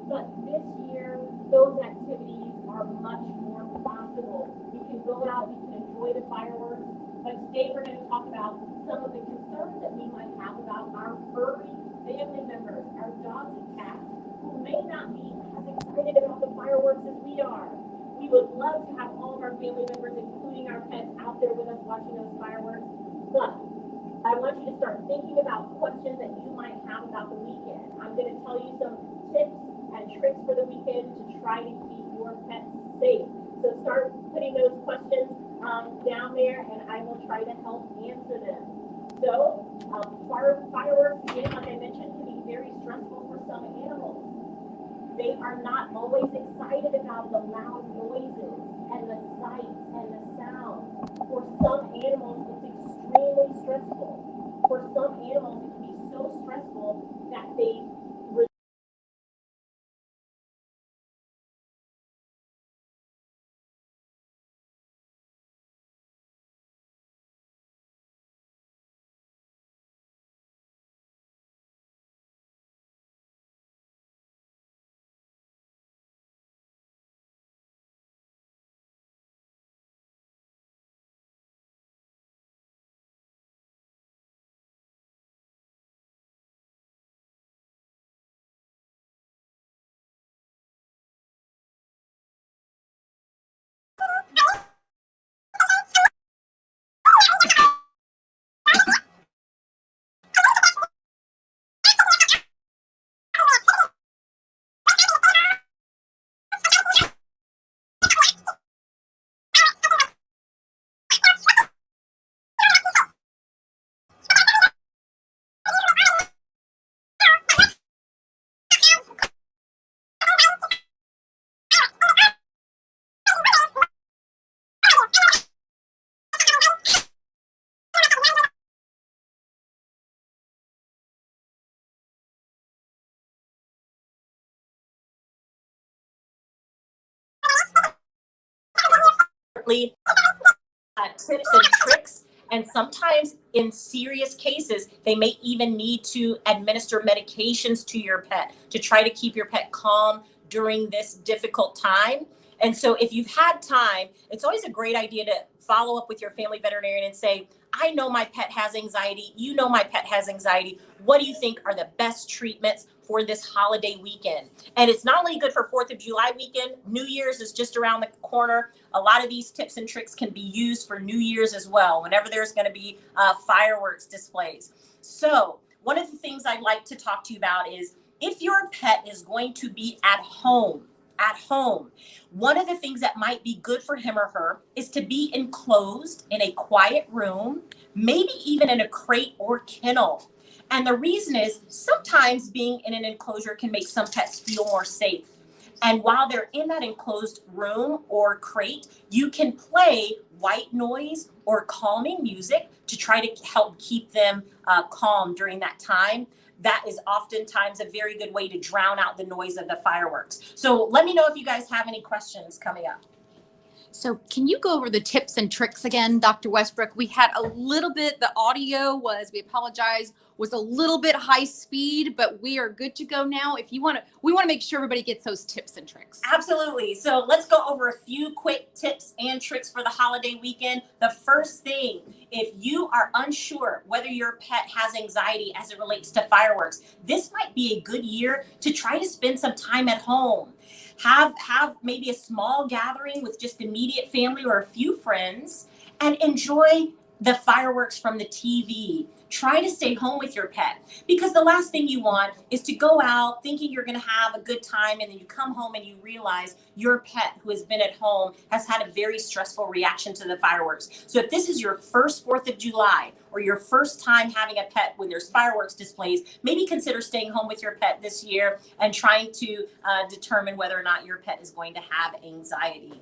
But this year, those activities are much more possible. We can go out, we can enjoy the fireworks, but today we're going to talk about some of the concerns that we might have about our furry family members, our dogs and cats, who may not be as excited about the fireworks as we are. We would love to have all of our family members, including our pets, out there with us watching those fireworks, but I want you to start thinking about questions that you might have about the weekend. I'm going to tell you some tips and tricks for the weekend to try to keep your pets safe. So start putting those questions down there, and I will try to help answer them. So fireworks, again, like I mentioned, can be very stressful for some animals. They are not always excited about the loud noises and the sights and the sounds. For some animals, it's extremely stressful. For some animals, it can be so stressful that they tips and tricks, and sometimes in serious cases they may even need to administer medications to your pet to try to keep your pet calm during this difficult time. And so if you've had time, it's always a great idea to follow up with your family veterinarian and say, I know my pet has anxiety, you know my pet has anxiety, what do you think are the best treatments for this holiday weekend? And it's not only good for 4th of July weekend, New Year's is just around the corner. A lot of these tips and tricks can be used for New Year's as well, whenever there's going to be fireworks displays. So one of the things I'd like to talk to you about is if your pet is going to be at home, one of the things that might be good for him or her is to be enclosed in a quiet room, maybe even in a crate or kennel. And the reason is sometimes being in an enclosure can make some pets feel more safe. And while they're in that enclosed room or crate, you can play white noise or calming music to try to help keep them calm during that time. That is oftentimes a very good way to drown out the noise of the fireworks. So let me know if you guys have any questions coming up. So can you go over the tips and tricks again, Dr. Westbrook? We had a little bit, the audio we apologize, was a little bit high speed, but we are good to go now. If you want to, we want to make sure everybody gets those tips and tricks. Absolutely. So let's go over a few quick tips and tricks for the holiday weekend. The first thing, if you are unsure whether your pet has anxiety as it relates to fireworks, this might be a good year to try to spend some time at home. Have maybe a small gathering with just immediate family or a few friends and enjoy the fireworks from the TV. Try to stay home with your pet, because the last thing you want is to go out thinking you're going to have a good time, and then you come home and you realize your pet who has been at home has had a very stressful reaction to the fireworks. So if this is your first 4th of July or your first time having a pet when there's fireworks displays, maybe consider staying home with your pet this year and trying to determine whether or not your pet is going to have anxiety.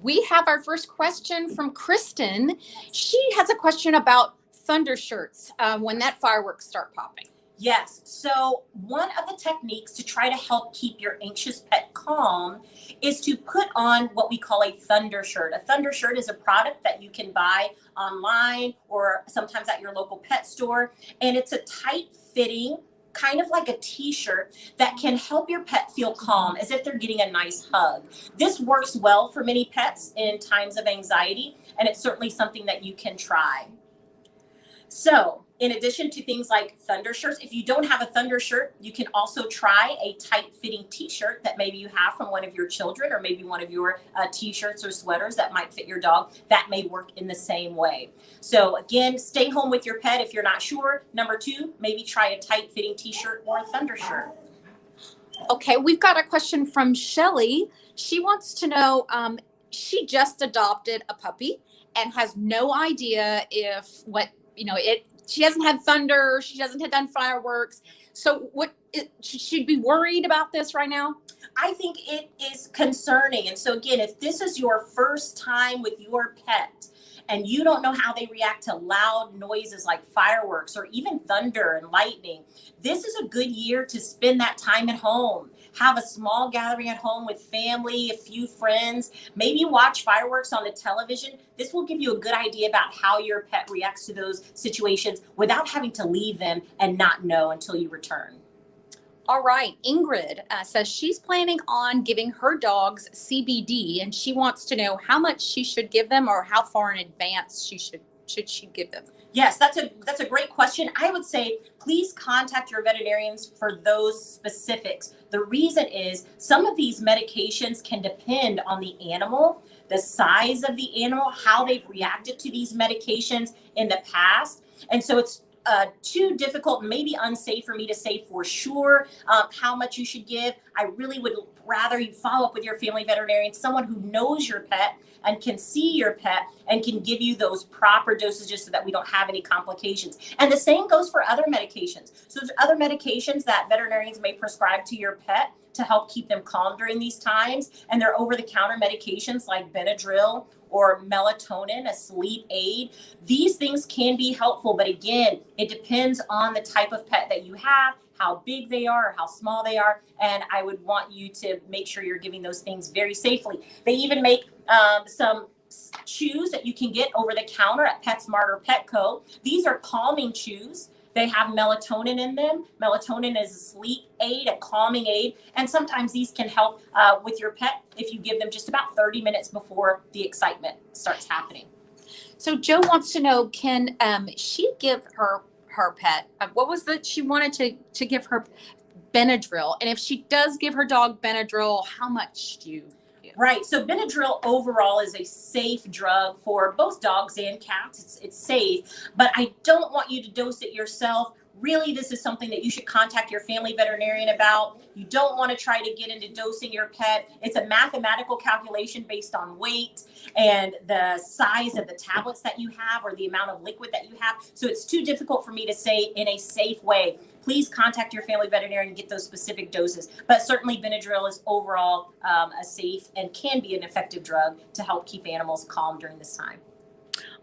We have our first question from Kristen. She has a question about thunder shirts when that fireworks start popping. Yes. So one of the techniques to try to help keep your anxious pet calm is to put on what we call a thunder shirt. A thunder shirt is a product that you can buy online or sometimes at your local pet store. And it's a tight fitting kind of like a t-shirt that can help your pet feel calm, as if they're getting a nice hug. This works well for many pets in times of anxiety, and it's certainly something that you can try. So in addition to things like thunder shirts, if you don't have a thunder shirt, you can also try a tight fitting t-shirt that maybe you have from one of your children, or maybe one of your t-shirts or sweaters that might fit your dog. That may work in the same way. So again, stay home with your pet if you're not sure. Number 2, maybe try a tight fitting t-shirt or a thunder shirt. Okay, we've got a question from Shelly. She wants to know, she just adopted a puppy and has no idea if she hasn't had thunder, she hasn't had done fireworks. So should she be worried about this right now? I think it is concerning. And so again, if this is your first time with your pet and you don't know how they react to loud noises like fireworks or even thunder and lightning, this is a good year to spend that time at home. Have a small gathering at home with family, a few friends, maybe watch fireworks on the television. This will give you a good idea about how your pet reacts to those situations without having to leave them and not know until you return. All right. Ingrid says she's planning on giving her dogs CBD, and she wants to know how much she should give them, or how far in advance should she give them. Yes, that's a great question. I would say please contact your veterinarians for those specifics. The reason is some of these medications can depend on the animal, the size of the animal, how they've reacted to these medications in the past. And so it's too difficult, maybe unsafe for me to say for sure how much you should give. I really would rather you follow up with your family veterinarian, someone who knows your pet and can see your pet and can give you those proper dosages so that we don't have any complications. And the same goes for other medications. So there's other medications that veterinarians may prescribe to your pet to help keep them calm during these times. And they're over-the-counter medications like Benadryl or melatonin, a sleep aid. These things can be helpful, but again, it depends on the type of pet that you have, how big they are, or how small they are, and I would want you to make sure you're giving those things very safely. They even make some chews that you can get over the counter at PetSmart or Petco. These are calming chews. They have melatonin in them. Melatonin is a sleep aid, a calming aid, and sometimes these can help with your pet if you give them just about 30 minutes before the excitement starts happening. So Joe wants to know, can she give her pet, what was that she wanted to give her? Benadryl. And if she does give her dog Benadryl, how much do you give? Right. So Benadryl overall is a safe drug for both dogs and cats. It's safe, but I don't want you to dose it yourself. Really, this is something that you should contact your family veterinarian about. You don't want to try to get into dosing your pet. It's a mathematical calculation based on weight and the size of the tablets that you have or the amount of liquid that you have. So it's too difficult for me to say in a safe way. Please contact your family veterinarian and get those specific doses. But certainly Benadryl is overall a safe and can be an effective drug to help keep animals calm during this time.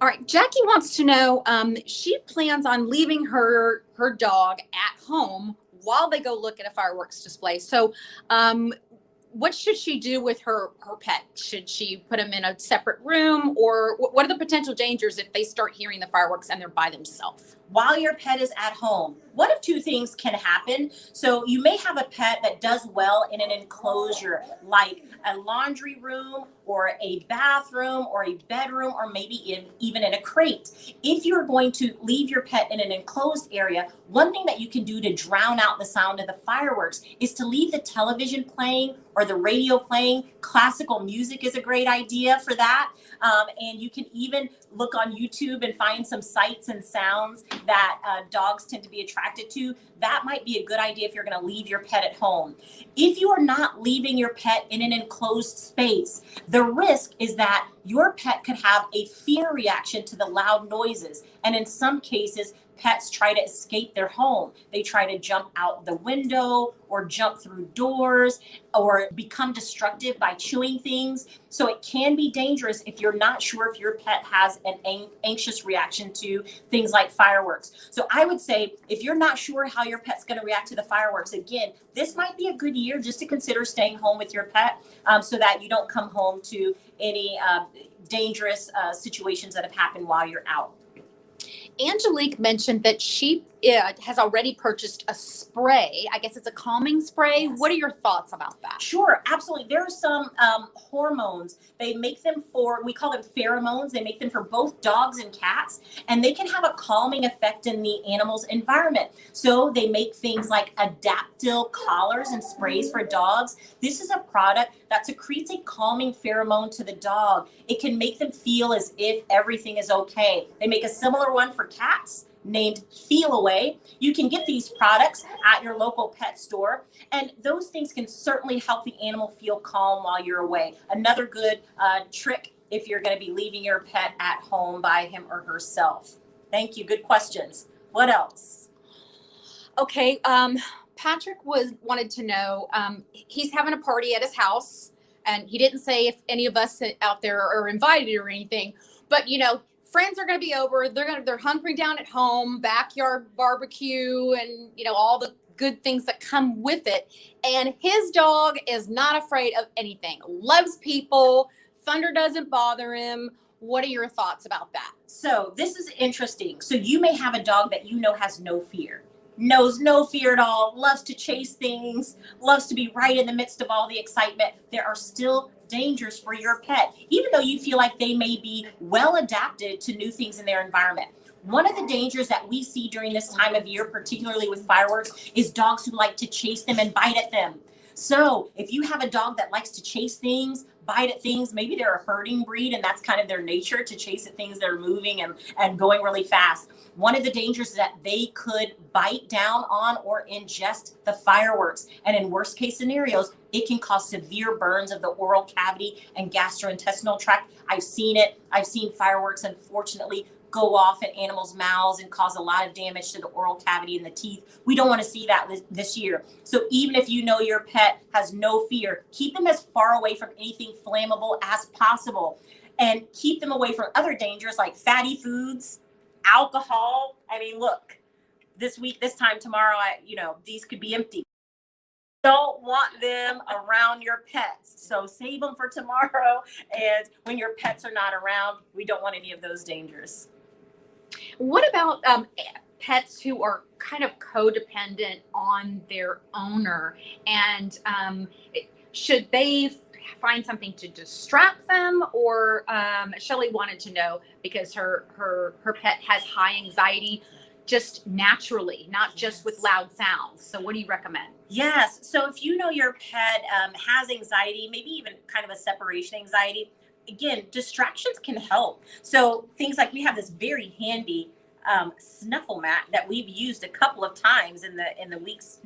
All right, Jackie wants to know, she plans on leaving her dog at home while they go look at a fireworks display. So what should she do with her pet? Should she put him in a separate room, or what are the potential dangers if they start hearing the fireworks and they're by themselves? While your pet is at home, one of two things can happen. So you may have a pet that does well in an enclosure, like a laundry room or a bathroom or a bedroom, or maybe even in a crate. If you're going to leave your pet in an enclosed area, one thing that you can do to drown out the sound of the fireworks is to leave the television playing or the radio playing. Classical music is a great idea for that. And you can even look on YouTube and find some sights and sounds that dogs tend to be attracted to. That might be a good idea if you're going to leave your pet at home. If you are not leaving your pet in an enclosed space, the risk is that your pet could have a fear reaction to the loud noises. And in some cases, pets try to escape their home. They try to jump out the window or jump through doors or become destructive by chewing things. So it can be dangerous if you're not sure if your pet has an anxious reaction to things like fireworks. So I would say if you're not sure how your pet's going to react to the fireworks, again, this might be a good year just to consider staying home with your pet so that you don't come home to any dangerous situations that have happened while you're out. Angelique mentioned that she has already purchased a spray. I guess it's a calming spray. Yes. What are your thoughts about that? Sure, absolutely. There are some hormones. They make them we call them pheromones. They make them for both dogs and cats, and they can have a calming effect in the animal's environment. So they make things like Adaptil collars and sprays for dogs. This is a product that secretes a calming pheromone to the dog. It can make them feel as if everything is okay. They make a similar one for cats named Feel Away. You can get these products at your local pet store, and those things can certainly help the animal feel calm while you're away. Another good trick if you're going to be leaving your pet at home by him or herself. Thank you. Good questions. What else? Okay, Patrick wanted to know, he's having a party at his house, and he didn't say if any of us out there are invited or anything, but friends are going to be over. They're hunkering down at home, backyard barbecue, and all the good things that come with it. And his dog is not afraid of anything. Loves people. Thunder doesn't bother him. What are your thoughts about that? So this is interesting. So you may have a dog that has no fear. Knows no fear at all, loves to chase things, loves to be right in the midst of all the excitement. There are still dangers for your pet, even though you feel like they may be well adapted to new things in their environment. One of the dangers that we see during this time of year, particularly with fireworks, is dogs who like to chase them and bite at them. So if you have a dog that likes to chase things, bite at things, maybe they're a herding breed and that's kind of their nature, to chase at things that are moving and going really fast. One of the dangers is that they could bite down on or ingest the fireworks. And in worst case scenarios, it can cause severe burns of the oral cavity and gastrointestinal tract. I've seen it. I've seen fireworks, unfortunately, go off in animals' mouths and cause a lot of damage to the oral cavity and the teeth. We don't want to see that this year. So even if your pet has no fear, keep them as far away from anything flammable as possible, and keep them away from other dangers like fatty foods, alcohol. I mean, look, this time tomorrow, these could be empty. Don't want them around your pets. So save them for tomorrow. And when your pets are not around, we don't want any of those dangers. What about pets who are kind of codependent on their owner? And should they find something to distract them? Or Shelley wanted to know, because her pet has high anxiety just naturally, not just with loud sounds. So what do you recommend? Yes. So if your pet has anxiety, maybe even kind of a separation anxiety, again, distractions can help. So things like, we have this very handy snuffle mat that we've used a couple of times in the weeks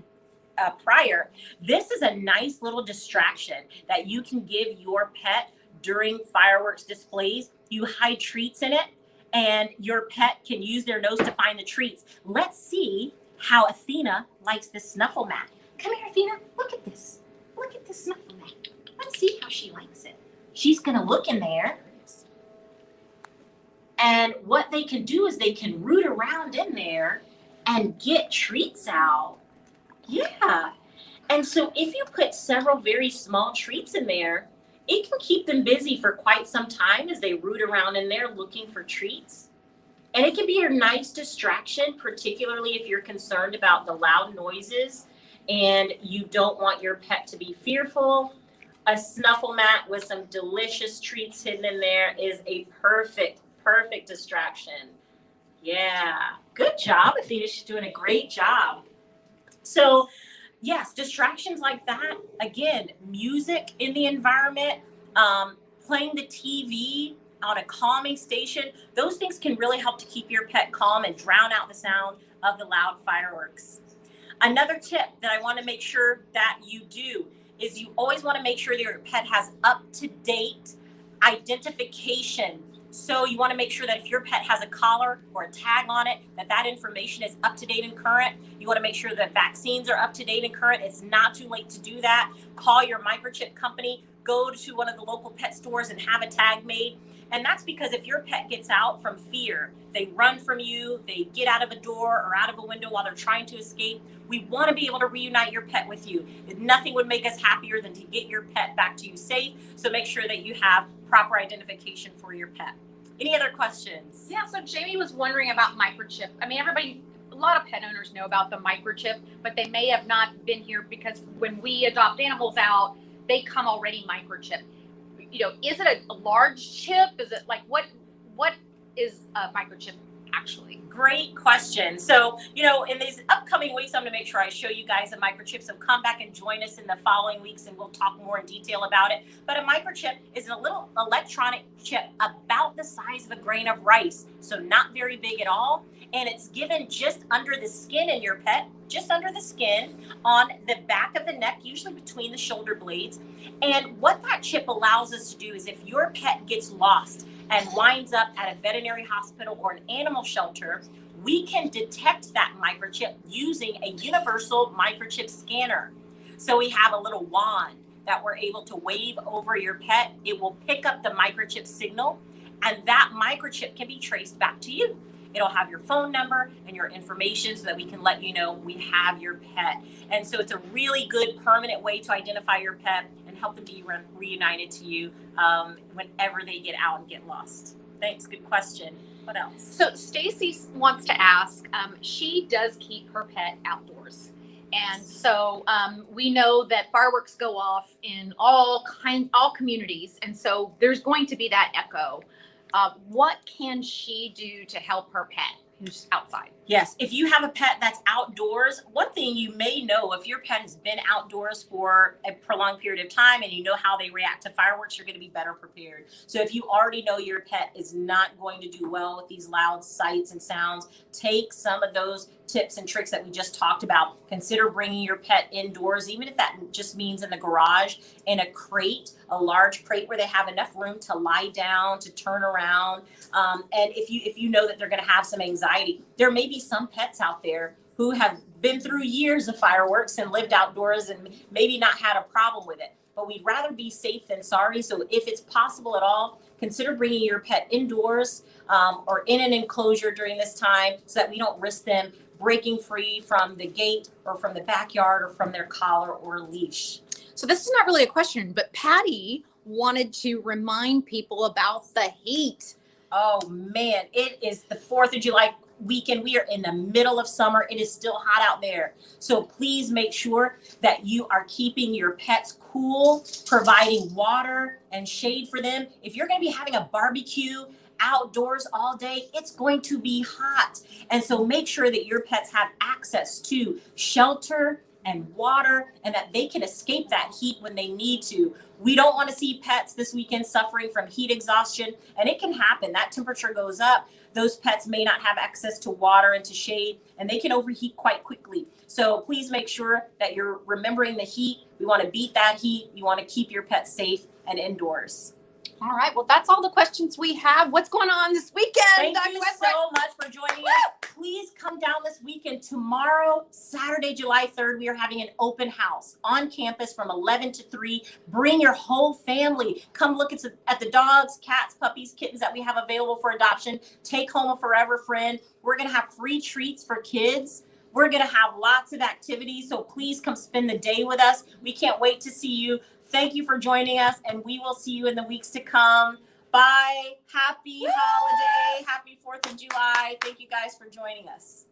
prior. This is a nice little distraction that you can give your pet during fireworks displays. You hide treats in it, and your pet can use their nose to find the treats. Let's see how Athena likes this snuffle mat. Come here, Athena. Look at this. Look at this snuffle mat. Let's see how she likes it. She's going to look in there. And what they can do is they can root around in there and get treats out. Yeah. And so if you put several very small treats in there, it can keep them busy for quite some time as they root around in there looking for treats. And it can be a nice distraction, particularly if you're concerned about the loud noises and you don't want your pet to be fearful. A snuffle mat with some delicious treats hidden in there is a perfect distraction. Yeah. Good job, Athena. She's doing a great job. So yes, distractions like that. Again, music in the environment, playing the TV on a calming station. Those things can really help to keep your pet calm and drown out the sound of the loud fireworks. Another tip that I want to make sure that you do is you always want to make sure that your pet has up-to-date identification. So you want to make sure that if your pet has a collar or a tag on it, that information is up to date and current. You want to make sure that vaccines are up to date and current. It's not too late to do that. Call your microchip company, go to one of the local pet stores and have a tag made. And that's because if your pet gets out from fear, they run from you, they get out of a door or out of a window while they're trying to escape, we want to be able to reunite your pet with you. Nothing would make us happier than to get your pet back to you safe. So make sure that you have proper identification for your pet. Any other questions? Yeah, so Jamie was wondering about microchip. I mean, everybody a lot of pet owners know about the microchip, but they may have not been here because when we adopt animals out, they come already microchipped. Is it a large chip? Is it like what is a microchip actually? Great question. So, in these upcoming weeks, I'm going to make sure I show you guys a microchip. So come back and join us in the following weeks and we'll talk more in detail about it. But a microchip is a little electronic chip about the size of a grain of rice. So not very big at all. And it's given just under the skin in your pet, just under the skin on the back of the neck, usually between the shoulder blades. And what that chip allows us to do is if your pet gets lost and winds up at a veterinary hospital or an animal shelter, we can detect that microchip using a universal microchip scanner. So we have a little wand that we're able to wave over your pet. It will pick up the microchip signal, and that microchip can be traced back to you. It'll have your phone number and your information so that we can let you know we have your pet. And so it's a really good permanent way to identify your pet and help them be reunited to you whenever they get out and get lost. Thanks. Good question. What else? So Stacy wants to ask, she does keep her pet outdoors. And so we know that fireworks go off in all communities. And so there's going to be that echo. What can she do to help her pet who's outside? Yes, if you have a pet that's outdoors, one thing you may know, if your pet has been outdoors for a prolonged period of time and you know how they react to fireworks, you're going to be better prepared. So if you already know your pet is not going to do well with these loud sights and sounds, take some of those tips and tricks that we just talked about. Consider bringing your pet indoors, even if that just means in the garage, in a crate, a large crate where they have enough room to lie down, to turn around. And if you know that they're going to have some anxiety, there may be some pets out there who have been through years of fireworks and lived outdoors and maybe not had a problem with it. But we'd rather be safe than sorry. So if it's possible at all, consider bringing your pet indoors or in an enclosure during this time so that we don't risk them breaking free from the gate or from the backyard or from their collar or leash. So this is not really a question, but Patty wanted to remind people about the heat. Oh man, it is the 4th of July weekend. We are in the middle of summer. It is still hot out there. So please make sure that you are keeping your pets cool, providing water and shade for them. If you're going to be having a barbecue outdoors all day, it's going to be hot. And so make sure that your pets have access to shelter and water and that they can escape that heat when they need to. We don't want to see pets this weekend suffering from heat exhaustion, and it can happen. That temperature goes up. Those pets may not have access to water and to shade, and they can overheat quite quickly. So please make sure that you're remembering the heat. We want to beat that heat. You want to keep your pets safe and indoors. All right. Well, that's all the questions we have. What's going on this weekend? Thank you so much for joining us. Please come down this weekend. Tomorrow, Saturday, July 3rd, we are having an open house on campus from 11 to 3. Bring your whole family. Come look at the dogs, cats, puppies, kittens that we have available for adoption. Take home a forever friend. We're going to have free treats for kids. We're going to have lots of activities. So please come spend the day with us. We can't wait to see you. Thank you for joining us, and we will see you in the weeks to come. Bye. Happy holiday. Happy 4th of July. Thank you guys for joining us.